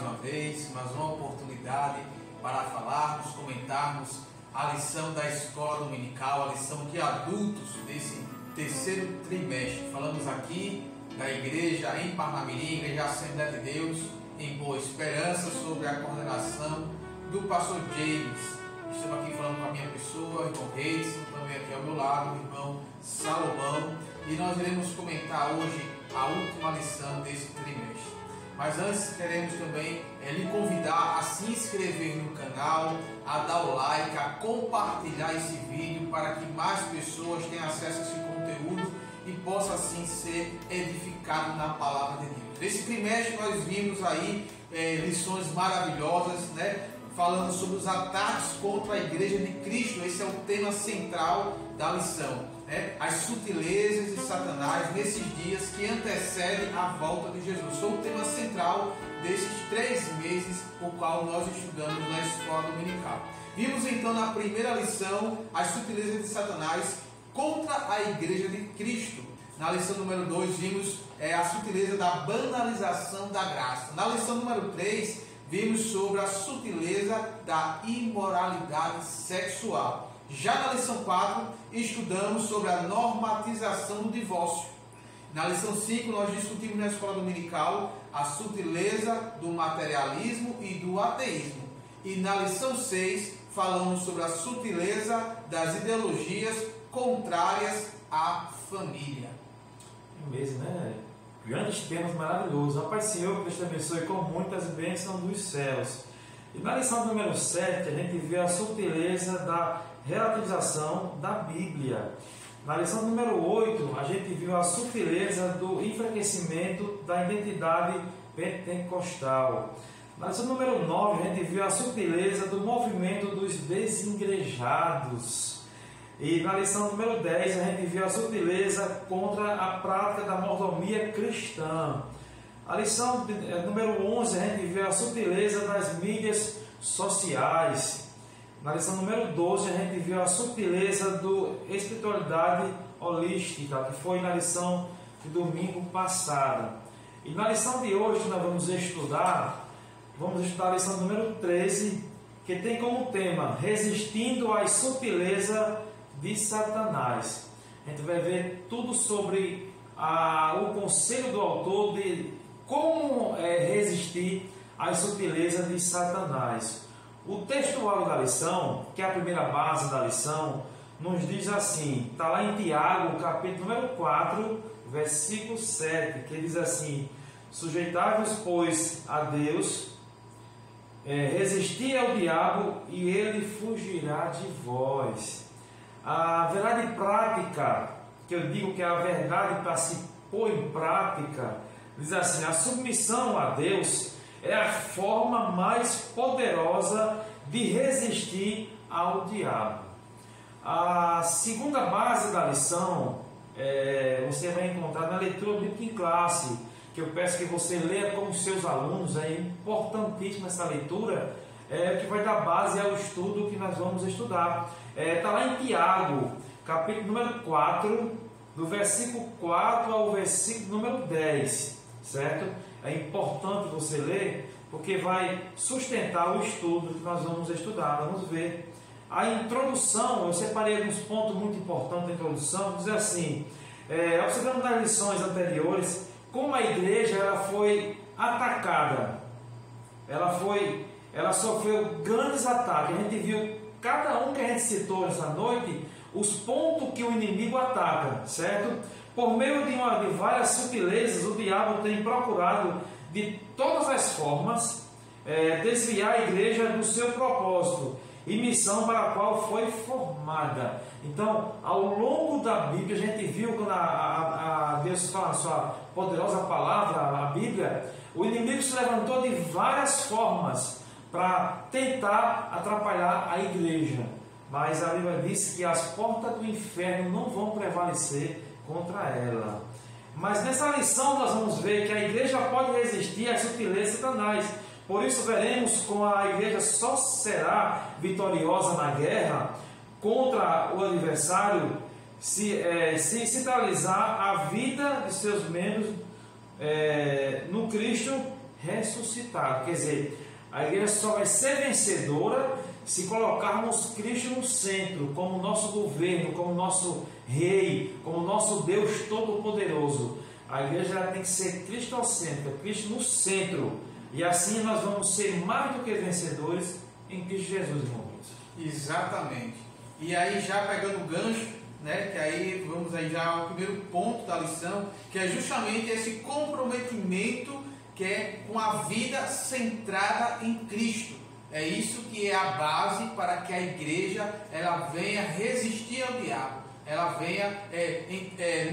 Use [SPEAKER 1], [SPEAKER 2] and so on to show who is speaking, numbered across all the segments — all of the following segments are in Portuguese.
[SPEAKER 1] uma vez, mais uma oportunidade para falarmos, comentarmos a lição da escola dominical, a lição de adultos desse terceiro trimestre. Falamos aqui da igreja em Parnamirim, Igreja Assembleia de Deus, em Boa Esperança, sobre a coordenação do pastor James. Estamos aqui falando com a minha pessoa, o irmão Reis, também aqui ao meu lado, o irmão Salomão, e nós iremos comentar hoje a última lição desse trimestre. Mas antes queremos também lhe convidar a se inscrever no canal, a dar o like, a compartilhar esse vídeo para que mais pessoas tenham acesso a esse conteúdo e possa assim ser edificado na palavra de Deus. Nesse trimestre nós vimos aí lições maravilhosas, né? Falando sobre os ataques contra a igreja de Cristo. Esse é o tema central da lição, né? As sutilezas de Satanás nesses dias que antecedem a volta de Jesus. Foi o tema central desses 3 meses, o qual nós estudamos na escola dominical. Vimos então na primeira lição as sutilezas de Satanás contra a igreja de Cristo. Na lição número 2 vimos a sutileza da banalização da graça. Na lição número 3 vimos sobre a sutileza da imoralidade sexual. Já na lição 4, estudamos sobre a normatização do divórcio. Na lição 5, nós discutimos na escola dominical a sutileza do materialismo e do ateísmo. E na lição 6, falamos sobre a sutileza das ideologias contrárias à família.
[SPEAKER 2] É mesmo, né? Grandes temas maravilhosos. A Pai Senhor, que Deus te abençoe com muitas bênçãos dos céus. E na lição número 7, a gente vê a sutileza da relativização da Bíblia. Na lição número 8, a gente viu a sutileza do enfraquecimento da identidade pentecostal. Na lição número 9, a gente viu a sutileza do movimento dos desigrejados. E na lição número 10, a gente viu a sutileza contra a prática da mordomia cristã. A lição número 11, a gente viu a sutileza das mídias sociais. Na lição número 12, a gente viu a sutileza do espiritualidade holística, que foi na lição de domingo passado. E na lição de hoje, nós vamos estudar a lição número 13, que tem como tema Resistindo às sutilezas de Satanás. A gente vai ver tudo sobre o conselho do autor de como resistir às sutilezas de Satanás. O textual da lição, que é a primeira base da lição, nos diz assim, está lá em Tiago, capítulo número 4, versículo 7, que diz assim: sujeitai-vos, pois, a Deus, resistir ao diabo e ele fugirá de vós. A verdade prática, que eu digo que é a verdade para se pôr em prática, diz assim: a submissão a Deus é a forma mais poderosa de resistir ao diabo. A segunda base da lição você vai encontrar na leitura bíblica em classe, que eu peço que você leia com os seus alunos. É importantíssima essa leitura, que vai dar base ao estudo que nós vamos estudar. Está lá em Tiago, capítulo número 4, do versículo 4 ao versículo número 10, certo? É importante você ler, porque vai sustentar o estudo que nós vamos estudar. Vamos ver. A introdução, eu separei alguns pontos muito importantes da introdução, diz assim, observando nas lições anteriores, como a igreja ela foi atacada, ela sofreu grandes ataques. A gente viu cada um que a gente citou essa noite, os pontos que o inimigo ataca, certo? Por meio de várias sutilezas, o diabo tem procurado de todas as formas desviar a igreja do seu propósito e missão para a qual foi formada. Então, ao longo da Bíblia, a gente viu quando Deus fala a sua poderosa palavra, a Bíblia, o inimigo se levantou de várias formas para tentar atrapalhar a igreja. Mas a Bíblia diz que as portas do inferno não vão prevalecer contra ela. Mas nessa lição nós vamos ver que a igreja pode resistir às sutilezas de Satanás. Por isso veremos como a igreja só será vitoriosa na guerra contra o adversário se centralizar a vida de seus membros no Cristo ressuscitado. Quer dizer, a igreja só vai ser vencedora se colocarmos Cristo no centro, como nosso governo, como nosso Rei, como nosso Deus Todo-Poderoso. A igreja ela tem que ser cristocêntrica, Cristo no centro. E assim nós vamos ser mais do que vencedores em Cristo Jesus, irmãos.
[SPEAKER 1] Exatamente. E aí, já pegando o gancho, né, que aí vamos aí já ao primeiro ponto da lição, que é justamente esse comprometimento que é com a vida centrada em Cristo. É isso que é a base para que a igreja ela venha resistir ao diabo, ela venha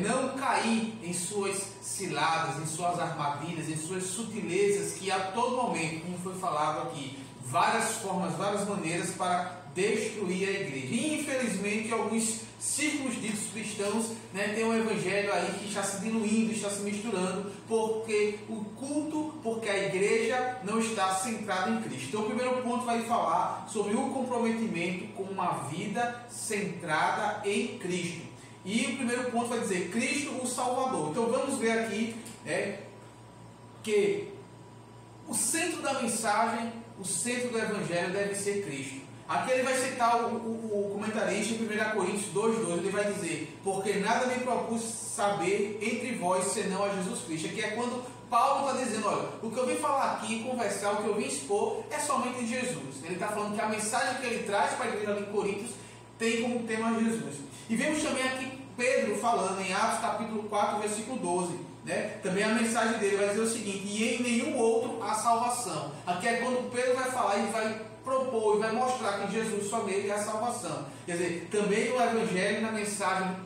[SPEAKER 1] não cair em suas ciladas, em suas armadilhas, em suas sutilezas, que a todo momento, como foi falado aqui, várias formas, várias maneiras para destruir a igreja. E infelizmente alguns círculos ditos cristãos, né, tem um evangelho aí que está se diluindo, está se misturando, porque o culto, porque a igreja não está centrada em Cristo. Então o primeiro ponto vai falar sobre o comprometimento com uma vida centrada em Cristo. E o primeiro ponto vai dizer Cristo o Salvador. Então vamos ver aqui que o centro da mensagem, o centro do evangelho deve ser Cristo. Aqui ele vai citar o comentarista em 1 Coríntios 2,2, ele vai dizer: porque nada me propus saber entre vós senão a Jesus Cristo. Que é quando Paulo está dizendo, olha, o que eu vim falar aqui, conversar, o que eu vim expor é somente Jesus. Ele está falando que a mensagem que ele traz para a igreja ali em Coríntios tem como tema Jesus. E vemos também aqui Pedro falando em Atos capítulo 4, versículo 12. Também a mensagem dele vai dizer o seguinte: e em nenhum outro há salvação. Aqui é quando Pedro vai falar e vai propor e vai mostrar que Jesus só nele é a salvação. Quer dizer, também no evangelho, na mensagem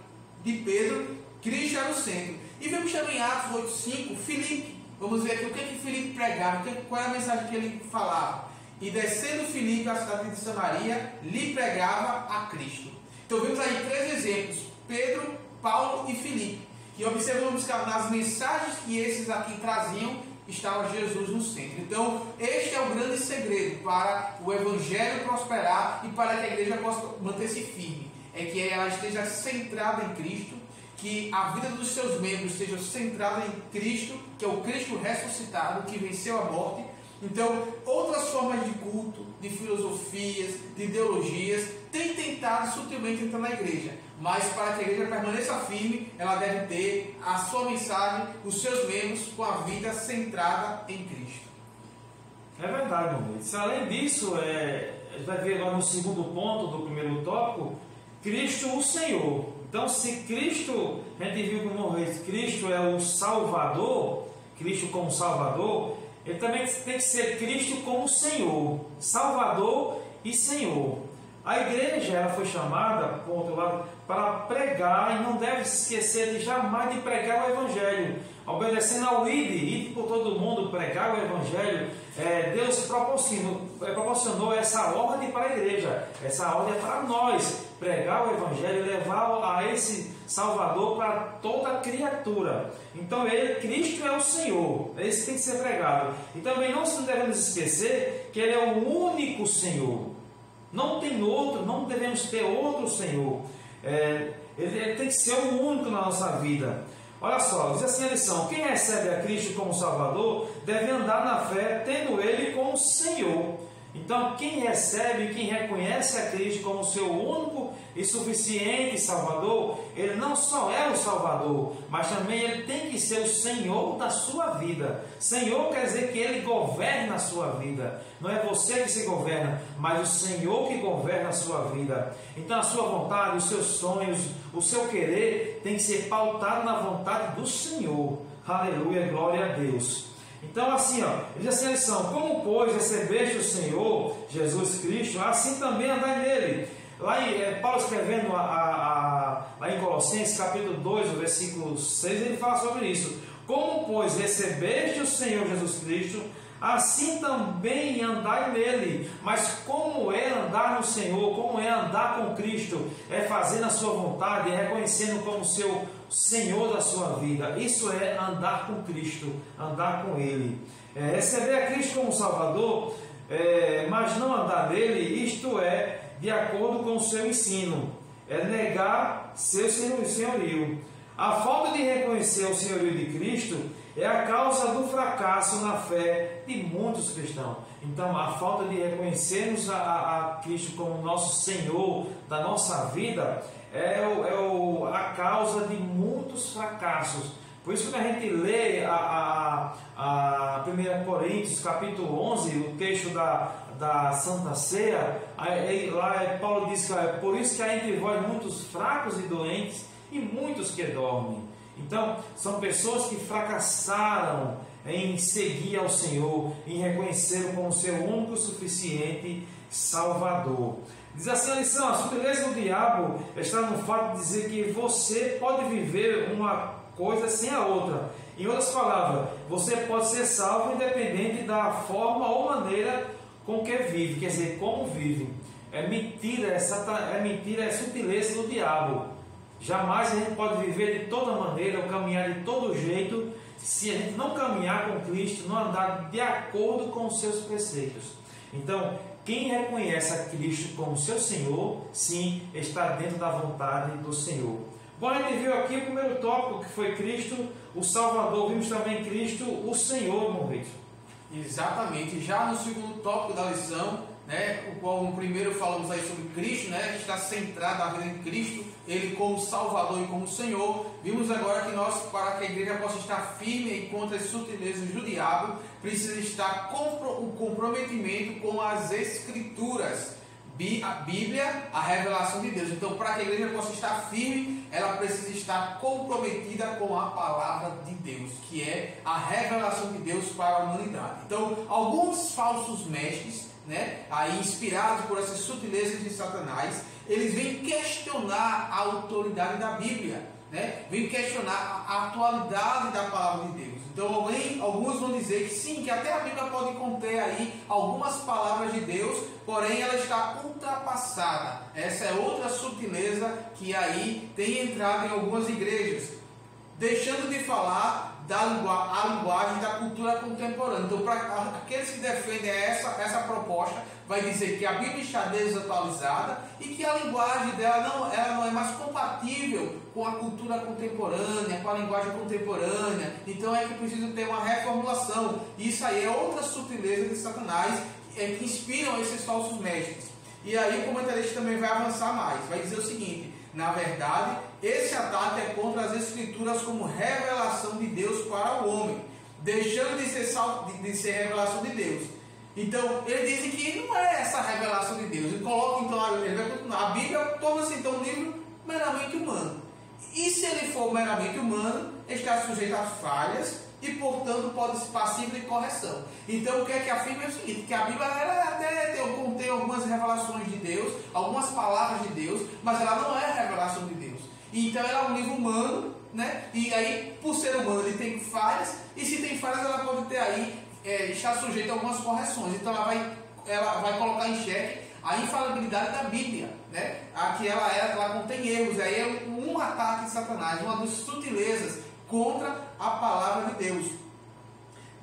[SPEAKER 1] de Pedro, Cristo era o centro. E vemos também em Atos 8,5, Filipe. Vamos ver aqui o que Filipe pregava, qual é a mensagem que ele falava. E descendo Filipe à cidade de Samaria, lhe pregava a Cristo. Então vemos aí 3 exemplos: Pedro, Paulo e Filipe. E observamos que nas mensagens que esses aqui traziam, estava Jesus no centro. Então, este é o grande segredo para o evangelho prosperar e para que a igreja possa manter-se firme. É que ela esteja centrada em Cristo, que a vida dos seus membros esteja centrada em Cristo, que é o Cristo ressuscitado, que venceu a morte. Então, outras formas de culto, de filosofias, de ideologias, têm tentado sutilmente entrar na igreja. Mas para que a igreja permaneça firme, ela deve ter a sua mensagem, os seus membros, com a vida centrada em Cristo.
[SPEAKER 2] É verdade, meu Deus. Além disso, a gente vai ver agora no segundo ponto do primeiro tópico, Cristo o Senhor. Então, se Cristo, a gente viu como Cristo é o Salvador, Cristo como Salvador, ele também tem que ser Cristo como Senhor, Salvador e Senhor. A igreja ela foi chamada, por outro lado, para pregar e não deve se esquecer de jamais de pregar o Evangelho, obedecendo ao ir por todo mundo pregar o Evangelho. Deus proporcionou essa ordem para a igreja, essa ordem é para nós, pregar o Evangelho e levar a esse Salvador para toda criatura. Então Cristo é o Senhor, esse tem que ser pregado. E também não devemos esquecer que Ele é o único Senhor. Não tem outro, não devemos ter outro Senhor. Ele tem que ser o único na nossa vida. Olha só, diz assim a lição: quem recebe a Cristo como Salvador deve andar na fé, tendo Ele como Senhor. Então, quem recebe, quem reconhece a Cristo como seu único e suficiente Salvador, ele não só é o Salvador, mas também ele tem que ser o Senhor da sua vida. Senhor quer dizer que ele governa a sua vida. Não é você que se governa, mas o Senhor que governa a sua vida. Então a sua vontade, os seus sonhos, o seu querer tem que ser pautado na vontade do Senhor. Aleluia, glória a Deus. Então assim, diz assim a lição: como pois recebeste o Senhor Jesus Cristo, assim também andai nele. Lá Paulo escrevendo lá em Colossenses capítulo 2, versículo 6, ele fala sobre isso. Como pois recebeste o Senhor Jesus Cristo, assim também andai nele. Mas como é andar no Senhor, como é andar com Cristo? É fazendo a sua vontade, é reconhecendo como seu Senhor da sua vida. Isso é andar com Cristo, andar com Ele. Receber a Cristo como Salvador, mas não andar nele, isto é, de acordo com o seu ensino, é negar seu senhorio. A falta de reconhecer o senhorio de Cristo é a causa do fracasso na fé de muitos cristãos. Então, a falta de reconhecermos a Cristo como nosso Senhor da nossa vida é a causa de muitos fracassos. Por isso, quando a gente lê a 1 Coríntios, capítulo 11, o texto da Santa Ceia, lá Paulo diz que é por isso que há entre vós muitos fracos e doentes e muitos que dormem. Então, são pessoas que fracassaram em seguir ao Senhor, em reconhecê-lo como seu único, suficiente Salvador. Diz assim a lição: a sutileza do diabo está no fato de dizer que você pode viver uma coisa sem a outra. Em outras palavras, você pode ser salvo independente da forma ou maneira com que vive, quer dizer, como vive. É mentira, é sutileza do diabo. Jamais a gente pode viver de toda maneira ou caminhar de todo jeito se a gente não caminhar com Cristo, não andar de acordo com os seus preceitos. Então, quem reconhece a Cristo como seu Senhor, sim, está dentro da vontade do Senhor. Bom, a gente viu aqui o primeiro tópico, que foi Cristo, o Salvador. Vimos também Cristo, o Senhor, irmão Victor.
[SPEAKER 1] Exatamente. Já no segundo tópico da lição, o qual no primeiro falamos aí sobre Cristo, está centrado a vida em Cristo, Ele como Salvador e como Senhor. Vimos agora que nós, para que a igreja possa estar firme contra as sutilezas do diabo, precisa estar o comprometimento com as Escrituras. A Bíblia, a revelação de Deus. Então, para que a igreja possa estar firme, ela precisa estar comprometida com a palavra de Deus, que é a revelação de Deus para a humanidade. Então, alguns falsos mestres, aí inspirados por essas sutilezas de Satanás, eles vêm questionar a autoridade da Bíblia, vêm questionar a atualidade da palavra de Deus. Então, alguns vão dizer que sim, que até a Bíblia pode conter aí algumas palavras de Deus, porém ela está ultrapassada. Essa é outra sutileza que aí tem entrado em algumas igrejas, deixando de falar a linguagem da cultura contemporânea. Então, para aqueles que defendem essa proposta, vai dizer que a Bíblia está desatualizada e que a linguagem dela ela não é mais compatível com a cultura contemporânea, com a linguagem contemporânea. Então é que precisa ter uma reformulação. Isso aí é outra sutileza de Satanás que inspiram esses falsos mestres. E aí o comentarista também vai avançar mais, vai dizer o seguinte: na verdade, esse ataque é contra as Escrituras como revelação de Deus para o homem, deixando de ser revelação de Deus. Então, ele diz que não é essa revelação de Deus. Ele coloca, então, ele vai continuar. A Bíblia torna-se, então, um livro meramente humano. E se ele for meramente humano, está sujeito a falhas e, portanto, pode ser passível de correção. Então, o que é que afirma é o seguinte: que a Bíblia ela até contém algumas revelações de Deus, algumas palavras de Deus, mas ela não é a revelação de Deus. Então, ela é um livro humano, e aí, por ser humano, ele tem falhas, e se tem falhas, ela pode ter aí, está sujeita a algumas correções. Então, ela vai colocar em xeque a infalibilidade da Bíblia, Aqui ela contém erros. Aí é um ataque de Satanás, uma das sutilezas contra a palavra de Deus.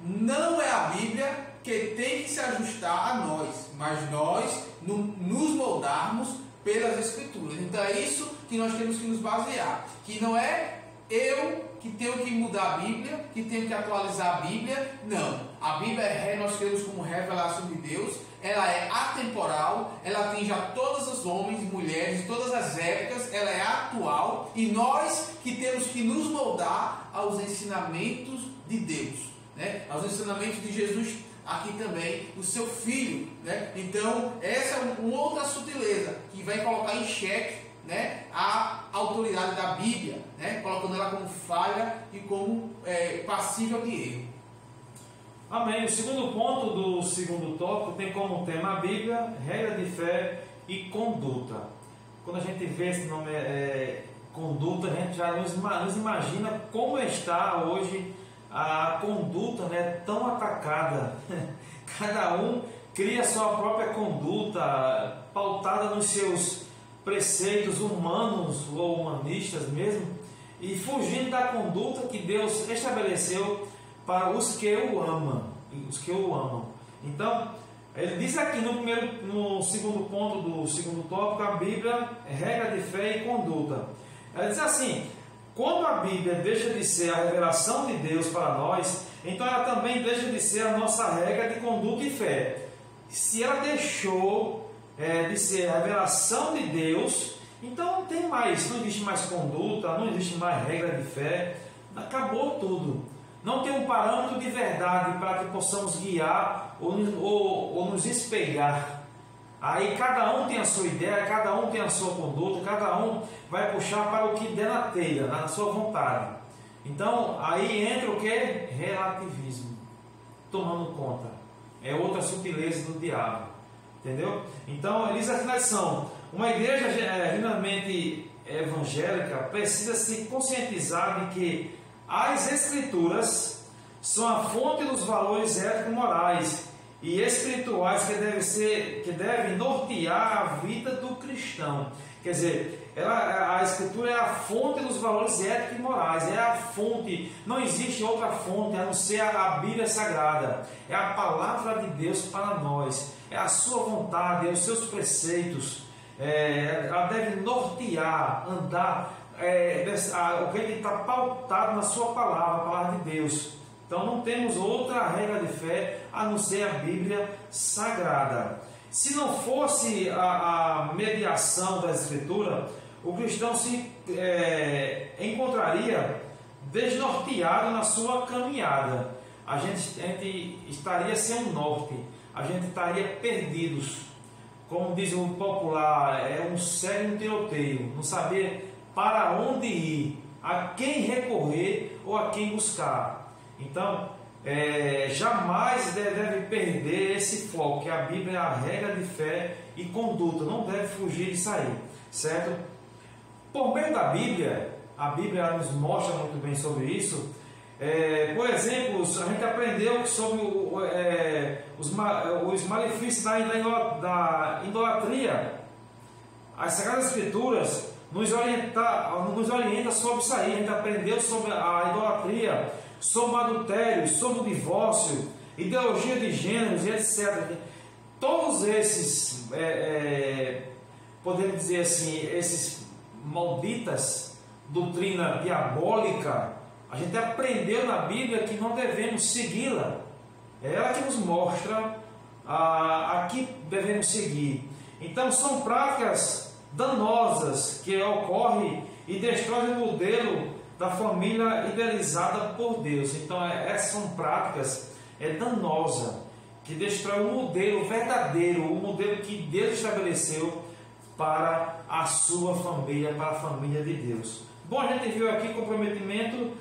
[SPEAKER 1] Não é a Bíblia que tem que se ajustar a nós, mas nós nos moldarmos pelas Escrituras. Então é isso que nós temos que nos basear, que não é eu que tenho que mudar a Bíblia, que tenho que atualizar a Bíblia. Não, a Bíblia nós temos como revelação de Deus. Ela é atemporal, ela atinge a todos os homens, mulheres, todas as épocas, ela é atual, e nós que temos que nos moldar aos ensinamentos de Deus, aos ensinamentos de Jesus, aqui também, o seu Filho. Então, essa é uma outra sutileza que vai colocar em xeque a autoridade da Bíblia, colocando ela como falha e como passível de erro.
[SPEAKER 2] Amém. O segundo ponto do segundo tópico tem como tema a Bíblia, regra de fé e conduta. Quando a gente vê esse nome conduta, a gente já nos imagina como está hoje a conduta tão atacada. Cada um cria sua própria conduta, pautada nos seus preceitos humanos ou humanistas mesmo, e fugindo da conduta que Deus estabeleceu para os que o amam. Então, ele diz aqui no segundo ponto do segundo tópico, a Bíblia, regra de fé e conduta. Ela diz assim: quando a Bíblia deixa de ser a revelação de Deus para nós, então ela também deixa de ser a nossa regra de conduta e fé. Se ela deixou de ser a revelação de Deus, então não existe mais conduta, não existe mais regra de fé, acabou tudo. Não tem um parâmetro de verdade para que possamos guiar ou nos espelhar. Aí cada um tem a sua ideia, cada um tem a sua conduta, cada um vai puxar para o que der na telha, na sua vontade. Então aí entra o que? Relativismo, tomando conta. É outra sutileza do diabo. Entendeu? Então eles aqui na lição, uma igreja genuinamente evangélica precisa se conscientizar de que as Escrituras são a fonte dos valores éticos, morais e espirituais que devem nortear a vida do cristão. Quer dizer, a Escritura é a fonte dos valores éticos e morais, é a fonte, não existe outra fonte a não ser a Bíblia Sagrada, é a palavra de Deus para nós, é a sua vontade, é os seus preceitos, ela deve nortear, andar, o que está pautado na sua palavra, a palavra de Deus. Então não temos outra regra de fé a não ser a Bíblia Sagrada. Se não fosse a mediação da Escritura, o cristão se encontraria desnorteado na sua caminhada. A gente estaria sem um norte, a gente estaria perdidos. Como diz o popular, um cego e um tiroteio, não saber para onde ir, a quem recorrer ou a quem buscar. Então, jamais deve perder esse foco, que a Bíblia é a regra de fé e conduta, não deve fugir disso aí, certo? Por meio da Bíblia, a Bíblia nos mostra muito bem sobre isso. Por exemplo, a gente aprendeu sobre os malefícios da idolatria. As Sagradas Escrituras nos orienta sobre isso aí. A gente aprendeu sobre a idolatria, sobre o adultério, sobre o divórcio, ideologia de gêneros e etc. Todos esses, podemos dizer assim, esses malditas doutrina diabólica, a gente aprendeu na Bíblia que não devemos segui-la. É ela que nos mostra a que devemos seguir. Então são práticas danosas que ocorrem e destroem o modelo da família idealizada por Deus. Então essas são práticas danosas que destroem o modelo verdadeiro, o modelo que Deus estabeleceu para a sua família, para a família de Deus. Bom, a gente viu aqui comprometimento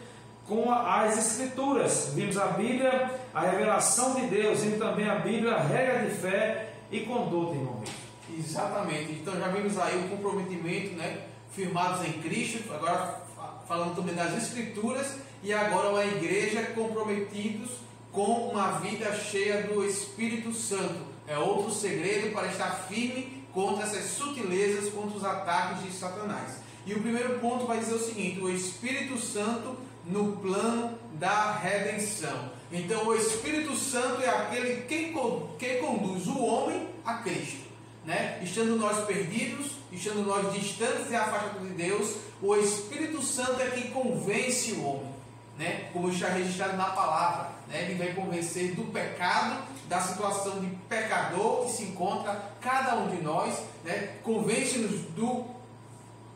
[SPEAKER 2] com as Escrituras. Vimos a Bíblia, a revelação de Deus, e também a Bíblia, a regra de fé e conduta, irmão.
[SPEAKER 1] Exatamente. Então já vimos aí o comprometimento, né, firmados em Cristo, agora falando também das Escrituras, e agora uma igreja comprometidos com uma vida cheia do Espírito Santo. É outro segredo para estar firme contra essas sutilezas, contra os ataques de Satanás. E o primeiro ponto vai dizer o seguinte: o Espírito Santo no plano da redenção. Então o Espírito Santo é aquele que conduz o homem a Cristo, né? Estando nós perdidos, estando nós distantes e afastados de Deus, o Espírito Santo é quem convence o homem, né? Como está registrado na palavra, né? Ele vai convencer do pecado, da situação de pecador que se encontra cada um de nós, né? Convence-nos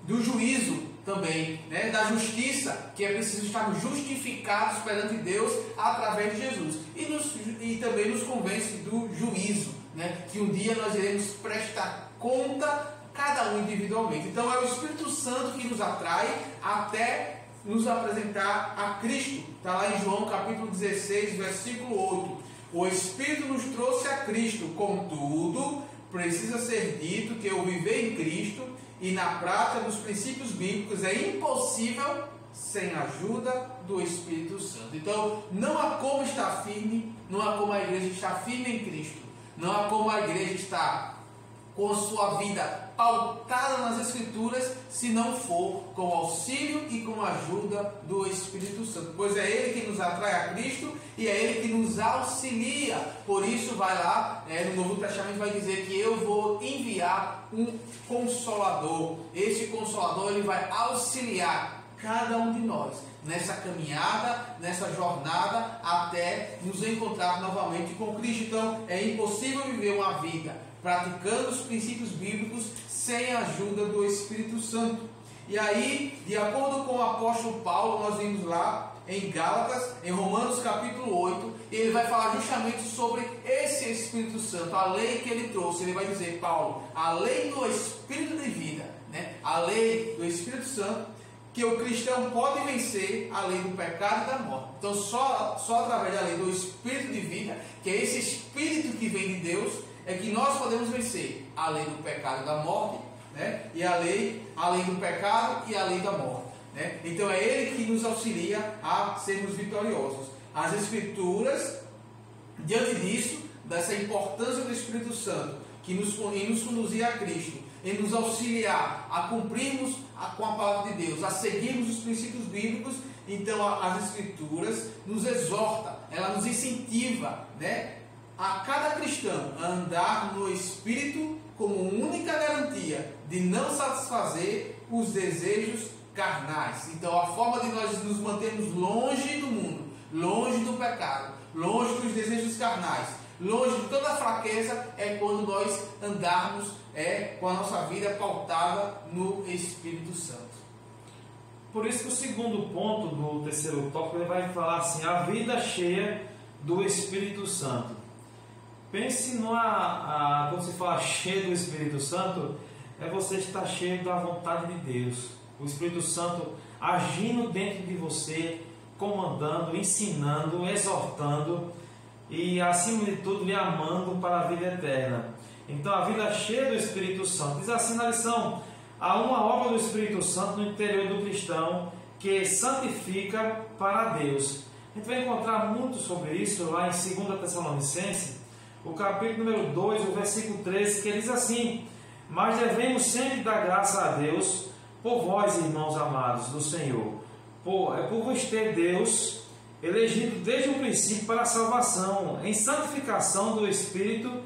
[SPEAKER 1] do juízo também, né? Da justiça, que é preciso estarmos justificados perante Deus através de Jesus, e também nos convence do juízo, né? Que um dia nós iremos prestar conta, cada um individualmente. Então é o Espírito Santo que nos atrai até nos apresentar a Cristo. Está lá em João capítulo 16, versículo 8. O Espírito nos trouxe a Cristo, contudo, precisa ser dito que o viver em Cristo e na prática dos princípios bíblicos é impossível sem a ajuda do Espírito Santo. Então, não há como estar firme, não há como a igreja estar firme em Cristo, não há como a igreja estar com a sua vida pautada nas Escrituras, se não for com o auxílio e com a ajuda do Espírito Santo, pois é Ele que nos atrai a Cristo e é Ele que nos auxilia. Por isso vai lá, no Novo Testamento vai dizer que eu vou enviar um Consolador. Esse Consolador ele vai auxiliar cada um de nós, nessa caminhada, nessa jornada, até nos encontrar novamente com Cristo. Então, é impossível viver uma vida praticando os princípios bíblicos sem a ajuda do Espírito Santo. E aí, de acordo com o apóstolo Paulo, nós vimos lá em Gálatas, em Romanos capítulo 8, ele vai falar justamente sobre esse Espírito Santo, a lei que ele trouxe. Ele vai dizer, Paulo, a lei do Espírito de vida, né? A lei do Espírito Santo, que o cristão pode vencer a lei do pecado e da morte. Então, só através da lei do Espírito de vida, que é esse Espírito que vem de Deus, é que nós podemos vencer a lei do pecado e da morte, né? E a lei do pecado e a lei da morte, né? Então é Ele que nos auxilia a sermos vitoriosos. As Escrituras, diante disso, dessa importância do Espírito Santo, que nos conduzir a Cristo, em nos auxiliar a cumprirmos com a palavra de Deus, a seguirmos os princípios bíblicos, então as Escrituras nos exorta, ela nos incentiva, né, a cada cristão a andar no Espírito como única garantia de não satisfazer os desejos carnais. Então a forma de nós nos mantermos longe do mundo, longe do pecado, longe dos desejos carnais, longe de toda a fraqueza, é quando nós andarmos com a nossa vida pautada no Espírito Santo.
[SPEAKER 2] Por isso que o segundo ponto do terceiro tópico, ele vai falar assim, a vida cheia do Espírito Santo. Pense quando se fala cheio do Espírito Santo, é você estar cheio da vontade de Deus. O Espírito Santo agindo dentro de você, comandando, ensinando, exortando e, acima de tudo, lhe amando para a vida eterna. Então, a vida cheia do Espírito Santo. Diz assim na lição, há uma obra do Espírito Santo no interior do cristão que santifica para Deus. A gente vai encontrar muito sobre isso lá em 2 Tessalonicenses, o capítulo número 2, o versículo 13, que diz assim, mas devemos sempre dar graça a Deus por vós, irmãos amados do Senhor, por vos ter Deus elegido desde o princípio para a salvação, em santificação do Espírito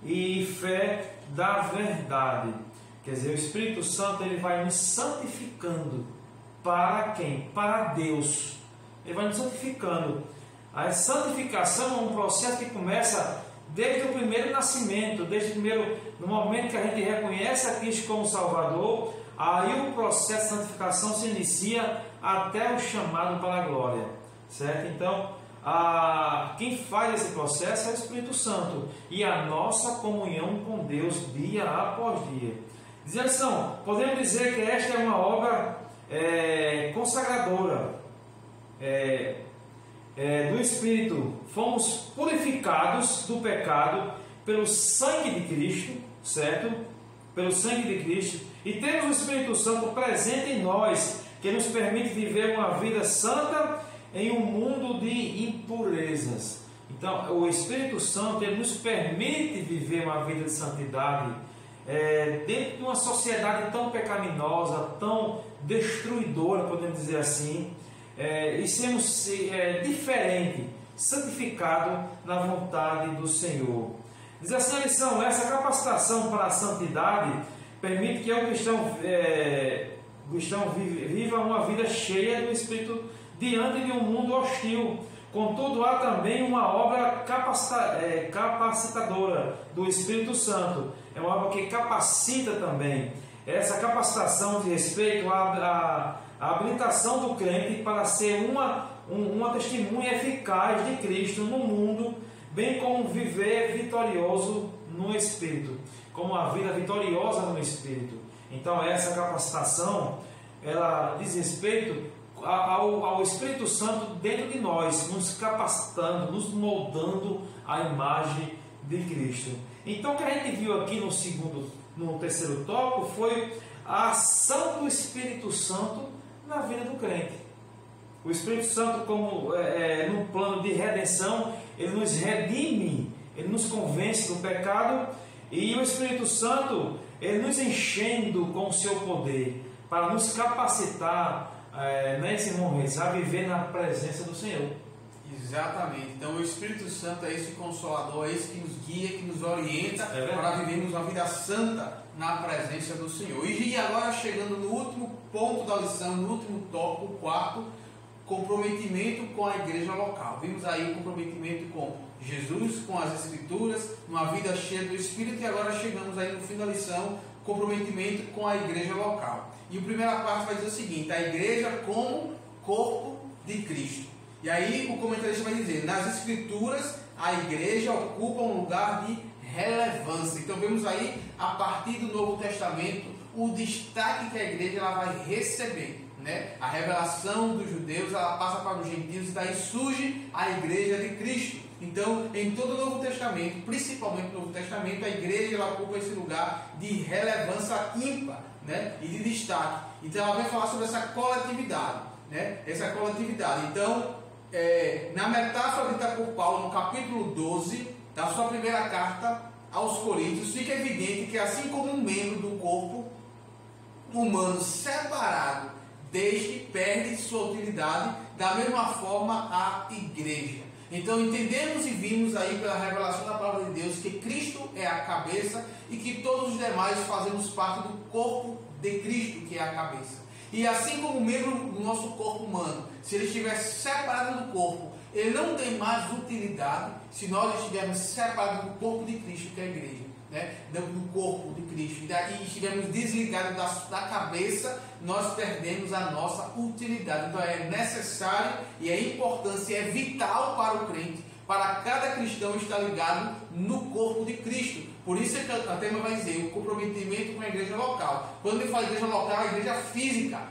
[SPEAKER 2] e fé da verdade. Quer dizer, o Espírito Santo ele vai nos santificando. Para quem? Para Deus. Ele vai nos santificando. A santificação é um processo que começa desde o primeiro nascimento, no momento que a gente reconhece a Cristo como Salvador, aí o processo de santificação se inicia até o chamado para a glória, certo? Então, quem faz esse processo é o Espírito Santo e a nossa comunhão com Deus dia após dia. Diz a lição, podemos dizer que esta é uma obra consagradora do Espírito. Fomos purificados do pecado pelo sangue de Cristo, certo? Pelo sangue de Cristo. E temos o Espírito Santo presente em nós, que nos permite viver uma vida santa em um mundo de impurezas. Então, o Espírito Santo ele nos permite viver uma vida de santidade dentro de uma sociedade tão pecaminosa, tão destruidora, podemos dizer assim, e sermos diferente, santificado na vontade do Senhor. Diz assim a lição, essa capacitação para a santidade permite que o cristão viva uma vida cheia do Espírito diante de um mundo hostil. Contudo, há também uma obra capacitadora do Espírito Santo. É uma obra que capacita também. Essa capacitação de respeito à habilitação do crente para ser uma testemunha eficaz de Cristo no mundo, bem como viver vitorioso no Espírito, como uma vida vitoriosa no Espírito. Então essa capacitação, ela diz respeito ao Espírito Santo dentro de nós, nos capacitando, nos moldando à imagem de Cristo. Então o que a gente viu aqui no terceiro tópico foi a ação do Espírito Santo na vida do crente. O Espírito Santo, como num plano de redenção, ele nos redime, ele nos convence do pecado, e o Espírito Santo, ele nos enchendo com o seu poder, para nos capacitar, irmão Reis, a viver na presença do Senhor.
[SPEAKER 1] Exatamente. Então o Espírito Santo é esse consolador, é esse que nos guia, que nos orienta para vivermos uma vida santa na presença do Senhor. E agora chegando no último ponto da lição, no último tópico, o quarto, comprometimento com a igreja local. Vimos aí o comprometimento com Jesus, com as Escrituras, uma vida cheia do Espírito, e agora chegamos aí no fim da lição, comprometimento com a igreja local. E a primeira parte vai dizer o seguinte: a igreja como corpo de Cristo. E aí o comentarista vai dizer: nas Escrituras a igreja ocupa um lugar de relevância. Então vemos aí, a partir do Novo Testamento, o destaque que a igreja ela vai receber. A revelação dos judeus ela passa para os gentios, e daí surge a igreja de Cristo. Então, em todo o Novo Testamento, principalmente no Novo Testamento, a igreja ela ocupa esse lugar de relevância ímpar, e de destaque. Então, ela vai falar sobre essa coletividade, essa coletividade. Então, na metáfora dita por Paulo, no capítulo 12 da sua primeira carta aos Coríntios, fica evidente que, assim como um membro do corpo humano separado perde sua utilidade, da mesma forma a igreja. Então entendemos e vimos aí pela revelação da palavra de Deus que Cristo é a cabeça e que todos os demais fazemos parte do corpo de Cristo, que é a cabeça. E assim como o membro do nosso corpo humano, se ele estiver separado do corpo, ele não tem mais utilidade se nós estivermos separados do corpo de Cristo, que é a igreja. Do corpo de Cristo, e estivermos desligados da cabeça, nós perdemos a nossa utilidade. Então é necessário e é importante, é vital para o crente, para cada cristão estar ligado no corpo de Cristo. Por isso é que a tema vai dizer o comprometimento com a igreja local. Quando ele fala igreja local, a igreja física,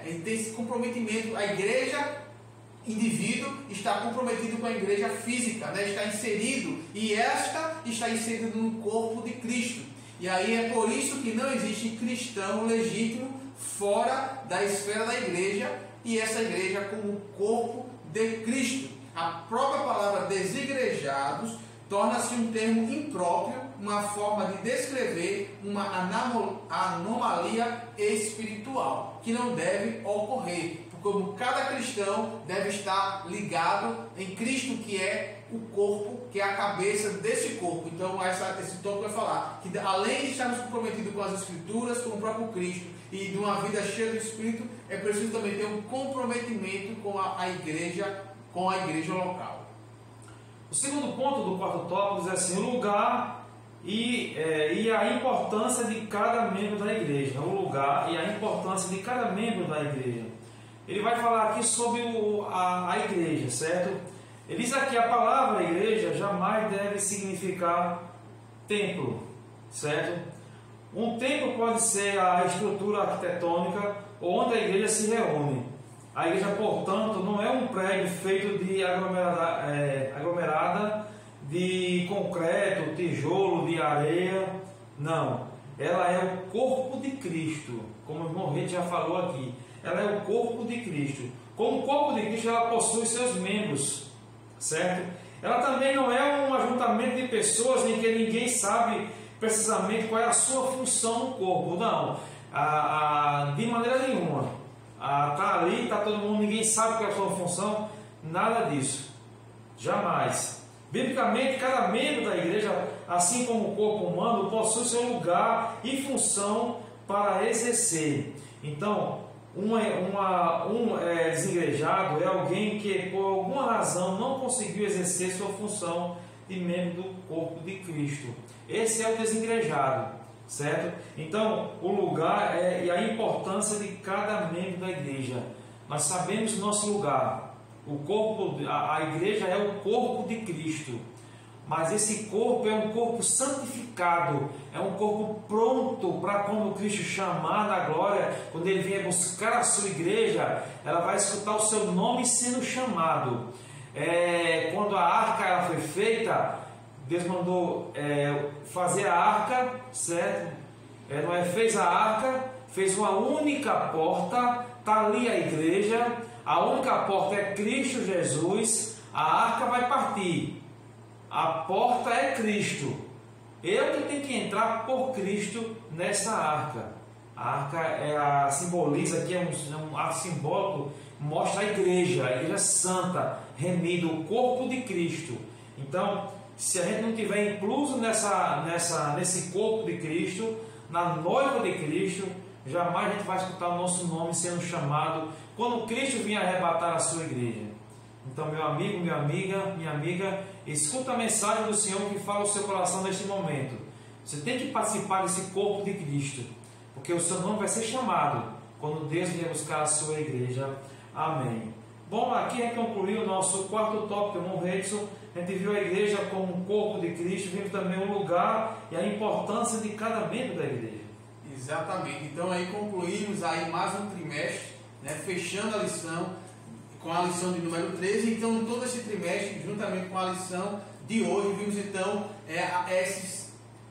[SPEAKER 1] ele tem esse comprometimento. A igreja indivíduo está comprometido com a igreja física, está inserido, e esta está inserida no corpo de Cristo. E aí é por isso que não existe cristão legítimo fora da esfera da igreja, e essa igreja como corpo de Cristo. A própria palavra desigrejados torna-se um termo impróprio, uma forma de descrever uma anomalia espiritual que não deve ocorrer. Como cada cristão deve estar ligado em Cristo, que é o corpo, que é a cabeça desse corpo. Então esse tópico vai falar que, além de estarmos comprometidos com as Escrituras, com o próprio Cristo e de uma vida cheia do Espírito, é preciso também ter um comprometimento com a igreja local.
[SPEAKER 2] O segundo ponto do quarto tópico é assim: o lugar e a importância de cada membro da igreja. O lugar e a importância de cada membro da igreja. Ele vai falar aqui sobre a igreja, certo? Ele diz aqui: a palavra igreja jamais deve significar templo, certo? Um templo pode ser a estrutura arquitetônica onde a igreja se reúne. A igreja, portanto, não é um prédio feito de aglomerada de concreto, tijolo, de areia. Não. Ela é o corpo de Cristo, como o irmão Rede já falou aqui. Ela é o corpo de Cristo. Como o corpo de Cristo, ela possui seus membros, certo? Ela também não é um ajuntamento de pessoas em que ninguém sabe precisamente qual é a sua função no corpo. Não, de maneira nenhuma. Está ali, está todo mundo, ninguém sabe qual é a sua função. Nada disso, jamais. Biblicamente, cada membro da igreja, assim como o corpo humano, possui seu lugar e função para exercer. Então, desigrejado é alguém que por alguma razão não conseguiu exercer sua função de membro do corpo de Cristo. Esse é o desigrejado, certo? Então, o lugar e a importância de cada membro da igreja. Nós sabemos o nosso lugar. O corpo, a igreja é o corpo de Cristo. Mas esse corpo é um corpo santificado, é um corpo pronto para quando Cristo chamar na glória, quando Ele vier buscar a sua igreja, ela vai escutar o seu nome sendo chamado. Quando a arca ela foi feita, Deus mandou fazer a arca, certo? Noé fez a arca, fez uma única porta, está ali a igreja, a única porta é Cristo Jesus, a arca vai partir. A porta é Cristo. Eu que tenho que entrar por Cristo nessa arca. A arca simboliza aqui, é um ato simbólico mostra a igreja santa, remida, o corpo de Cristo. Então, se a gente não tiver incluso nesse corpo de Cristo, na noiva de Cristo, jamais a gente vai escutar o nosso nome sendo chamado quando Cristo vier arrebatar a sua igreja. Então, meu amigo, minha amiga, escuta a mensagem do Senhor que fala ao seu coração neste momento. Você tem que participar desse corpo de Cristo, porque o seu nome vai ser chamado quando Deus vier buscar a sua igreja. Amém. Bom, aqui é concluir o nosso quarto tópico, irmão Redson. A gente viu a igreja como um corpo de Cristo, vimos também o lugar e a importância de cada membro da igreja.
[SPEAKER 1] Exatamente. Então aí concluímos aí mais um trimestre, né, fechando a lição com a lição de número 13. Então, todo esse trimestre, juntamente com a lição de hoje, vimos então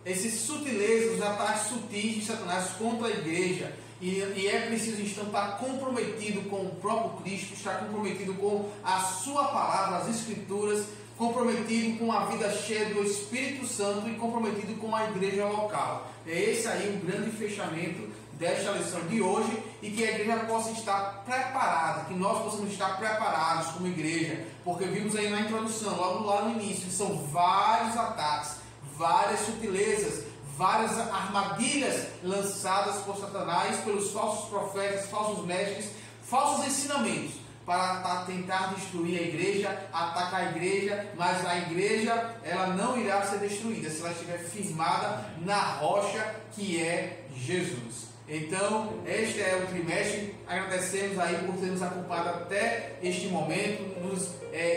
[SPEAKER 1] esses sutilezas, os ataques sutis de Satanás contra a igreja. E é preciso estar comprometido com o próprio Cristo, estar comprometido com a sua palavra, as Escrituras, comprometido com a vida cheia do Espírito Santo e comprometido com a igreja local. É esse aí o grande fechamento desta lição de hoje, e que a igreja possa estar preparada, que nós possamos estar preparados como igreja, porque vimos aí na introdução, logo lá no início, que são vários ataques, várias sutilezas, várias armadilhas lançadas por Satanás, pelos falsos profetas, falsos mestres, falsos ensinamentos, para tentar destruir a igreja, atacar a igreja, mas a igreja ela não irá ser destruída se ela estiver firmada na rocha que é Jesus. Então, este é o trimestre. Agradecemos aí por ter nos acompanhado até este momento.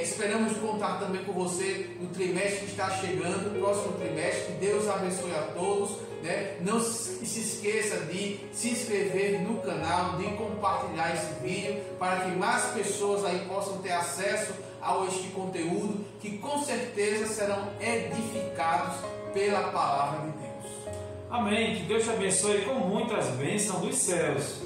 [SPEAKER 1] Esperamos contar também com você no trimestre que está chegando, o próximo trimestre. Que Deus abençoe a todos, né? Não se esqueça de se inscrever no canal, de compartilhar esse vídeo, para que mais pessoas aí possam ter acesso a este conteúdo, que com certeza serão edificados pela palavra de Deus.
[SPEAKER 2] Amém. Que Deus te abençoe com muitas bênçãos dos céus.